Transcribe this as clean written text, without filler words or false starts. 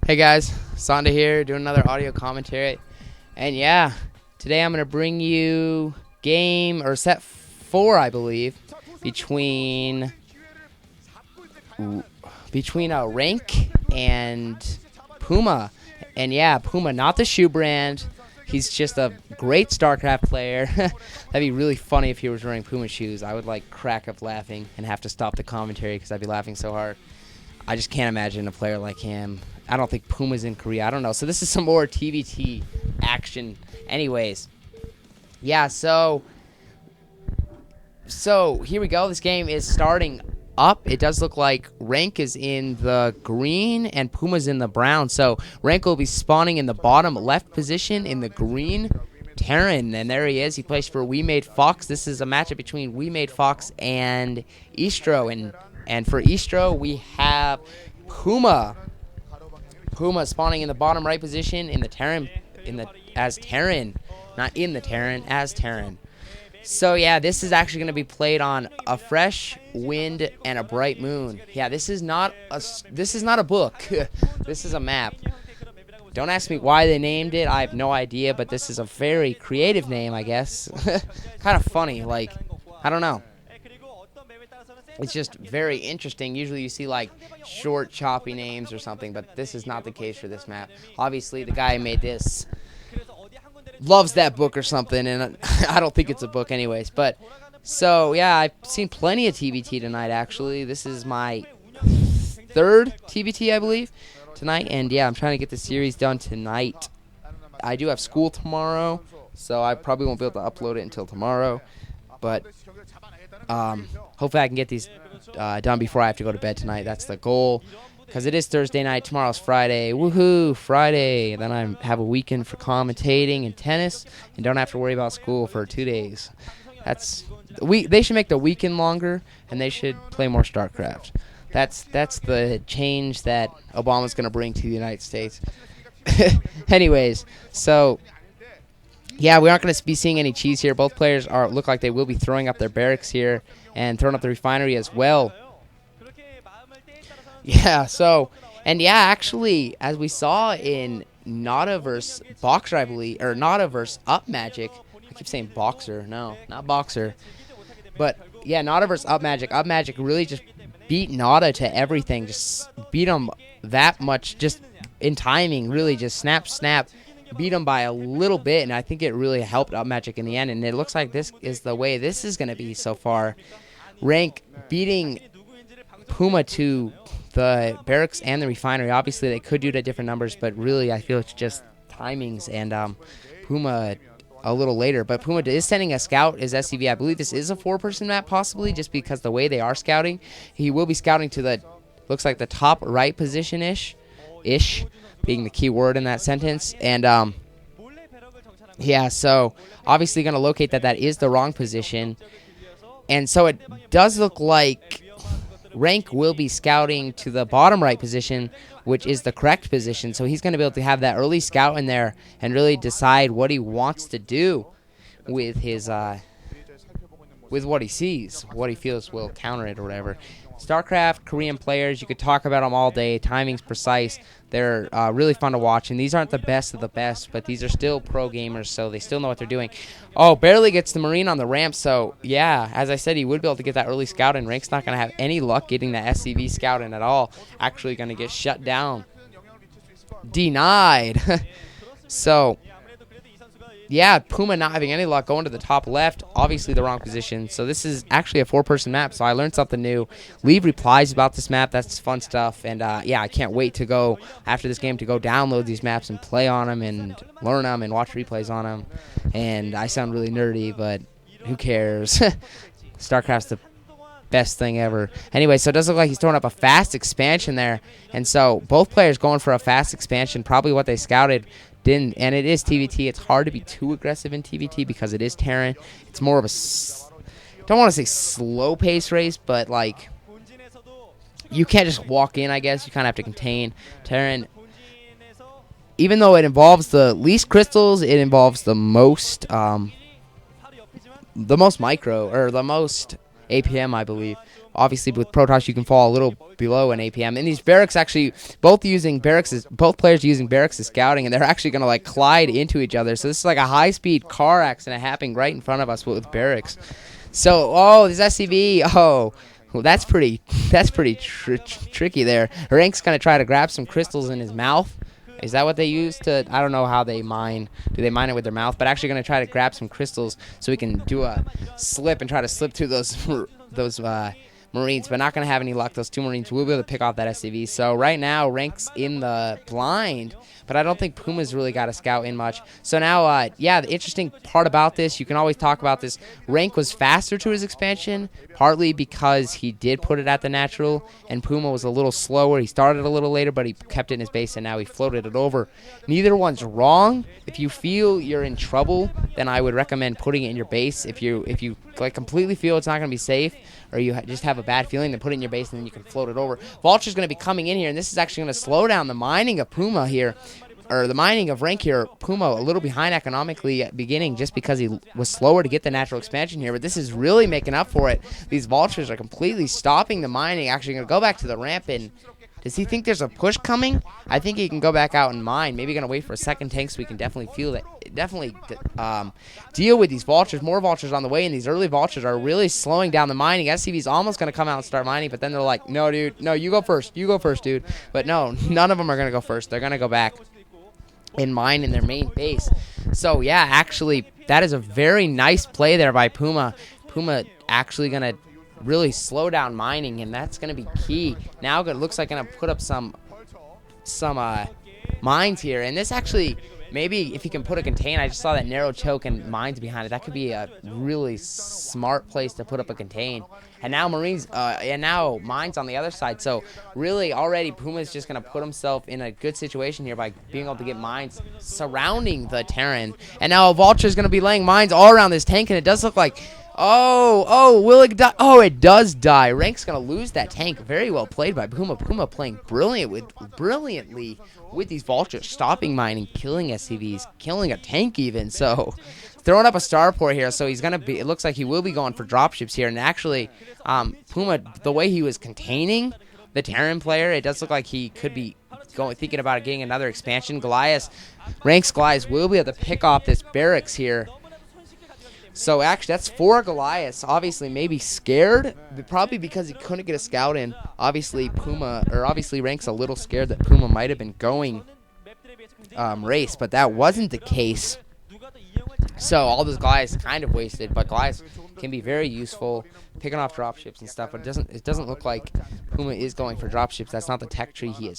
Hey guys, Sonda here doing another audio commentary. And yeah, today I'm going to bring you set 4, I believe, between Rank and Puma. And yeah, Puma, not the shoe brand. He's just a great StarCraft player. That'd be really funny if he was wearing Puma shoes. I would crack up laughing and have to stop the commentary because I'd be laughing so hard. I just can't imagine a player like him. I don't think Puma's in Korea. I don't know. So this is some more TVT action. Anyways, yeah, so here we go. This game is starting up. It does look like Rank is in the green and Puma's in the brown. So Rank will be spawning in the bottom left position in the green. Terran, and there he is. He plays for We Made Fox. This is a matchup between We Made Fox and Eastro, and for Eastro we have Puma. Puma spawning in the bottom right position in the Terran, as Terran. So yeah, this is actually going to be played on a fresh wind and a bright moon. Yeah, this is not a book. This is a map. Don't ask me why they named it. I have no idea, but this is a very creative name, I guess. Kind of funny, I don't know. It's just very interesting. Usually you see short, choppy names or something, but this is not the case for this map. Obviously, the guy who made this loves that book or something, and I don't think it's a book anyways. But, so, yeah, I've seen plenty of TVT tonight, actually. This is my third TVT, I believe, tonight. And, yeah, I'm trying to get the series done tonight. I do have school tomorrow, so I probably won't be able to upload it until tomorrow. But hopefully I can get these done before I have to go to bed tonight. That's the goal, because it is Thursday night. Tomorrow's Friday. Woohoo, Friday. Then I have a weekend for commentating and tennis, and don't have to worry about school for 2 days. They should make the weekend longer, and they should play more StarCraft. That's the change that Obama's going to bring to the United States. Anyways, so yeah, we aren't going to be seeing any cheese here. Both players look like they will be throwing up their barracks here and throwing up the refinery as well. Yeah, actually, as we saw in Nada vs. Boxer, I believe, or Nada vs. Up Magic. I keep saying Boxer. No, not Boxer. But, yeah, Nada vs. Up Magic. Up Magic really just beat Nada to everything. Just beat him that much, just in timing, really just snap. Beat him by a little bit, and I think it really helped Up Magic in the end, and it looks like this is the way this is going to be so far. Rank beating Puma to the barracks and the refinery. Obviously, they could do it at different numbers, but really I feel it's just timings, and Puma a little later. But Puma is sending a scout as SCV. I believe this is a 4-person map, possibly, just because the way they are scouting. He will be scouting to looks like the top right position-ish, being the key word in that sentence. And yeah, so obviously going to locate that is the wrong position. And so it does look like Rank will be scouting to the bottom right position, which is the correct position. So he's going to be able to have that early scout in there and really decide what he wants to do with his with what he sees, what he feels will counter it or whatever. StarCraft, Korean players, you could talk about them all day. Timing's precise. They're really fun to watch. And these aren't the best of the best, but these are still pro gamers, so they still know what they're doing. Oh, barely gets the Marine on the ramp. So, yeah, as I said, he would be able to get that early scout, and Rank's not going to have any luck getting that SCV scout in at all. Actually going to get shut down. Denied. So, yeah, Puma not having any luck going to the top left. Obviously the wrong position. So this is actually a 4-person map, so I learned something new. Leave replies about this map. That's fun stuff. And, yeah, I can't wait to go, after this game, to go download these maps and play on them and learn them and watch replays on them. And I sound really nerdy, but who cares? StarCraft's the best thing ever. Anyway, so it does look like he's throwing up a fast expansion there. And so both players going for a fast expansion, probably what they scouted. And it is TVT. It's hard to be too aggressive in TVT because it is Terran. It's more of a, don't want to say slow pace race, but you can't just walk in, I guess. You kind of have to contain Terran. Even though it involves the least crystals, it involves the most micro, or the most APM, I believe. Obviously, with Protoss, you can fall a little below an APM. And these barracks actually, both players using barracks as scouting, and they're actually going to like collide into each other. So this is like a high-speed car accident happening right in front of us with barracks. So, oh, this SCV, oh, well, that's pretty tricky there. Rank's going to try to grab some crystals in his mouth. Is that what they use to, I don't know how they mine. Do they mine it with their mouth? But actually going to try to grab some crystals so we can do a slip and try to slip through those Marines, but not going to have any luck. Those 2 Marines will be able to pick off that SCV. So right now, Rank's in the blind, but I don't think Puma's really got a scout in much. So now, yeah, the interesting part about this, you can always talk about this, Rank was faster to his expansion, partly because he did put it at the natural, and Puma was a little slower. He started a little later, but he kept it in his base, and now he floated it over. Neither one's wrong. If you feel you're in trouble, then I would recommend putting it in your base. If you like completely feel it's not going to be safe, or you just have a bad feeling, then put it in your base, and then you can float it over. Vulture's going to be coming in here, and this is actually going to slow down the mining of Puma here, or the mining of Rank here. Puma a little behind economically at beginning just because he was slower to get the natural expansion here, but this is really making up for it. These Vultures are completely stopping the mining. Actually going to go back to the ramp, and does he think there's a push coming? I think he can go back out and mine. Maybe going to wait for a second tank so we can definitely feel that. Definitely deal with these Vultures. More Vultures on the way, and these early Vultures are really slowing down the mining. SCV's almost going to come out and start mining, but then they're like, no, dude. No, you go first. You go first, dude. But no, none of them are going to go first. They're going to go back and mine in their main base. So, yeah, actually, that is a very nice play there by Puma. Puma actually going to really slow down mining, and that's going to be key. Now it looks like going to put up some mines here, and this actually, maybe if he can put a contain, I just saw that narrow choke and mines behind it. That could be a really smart place to put up a contain. And now Marines, and now mines on the other side. So really, already Puma's just going to put himself in a good situation here by being able to get mines surrounding the Terran. And now Vulture's going to be laying mines all around this tank, and it does look like, will it die? Oh, it does die. Rank's going to lose that tank. Very well played by Puma. Puma playing brilliantly with these Vultures, stopping mining, killing SCVs, killing a tank even. So throwing up a starport here, so he's gonna be. It looks like he will be going for dropships here. And actually, Puma, the way he was containing the Terran player, it does look like he could be thinking about getting another expansion. Rank's Goliath will be able to pick off this barracks here. So actually, that's 4 Goliaths. Obviously, maybe scared, probably because he couldn't get a scout in. Obviously, Rank's a little scared that Puma might have been going race, but that wasn't the case. So all those Goliaths kind of wasted, but Goliaths can be very useful, picking off dropships and stuff. But it doesn't look like Puma is going for dropships. That's not the tech tree he is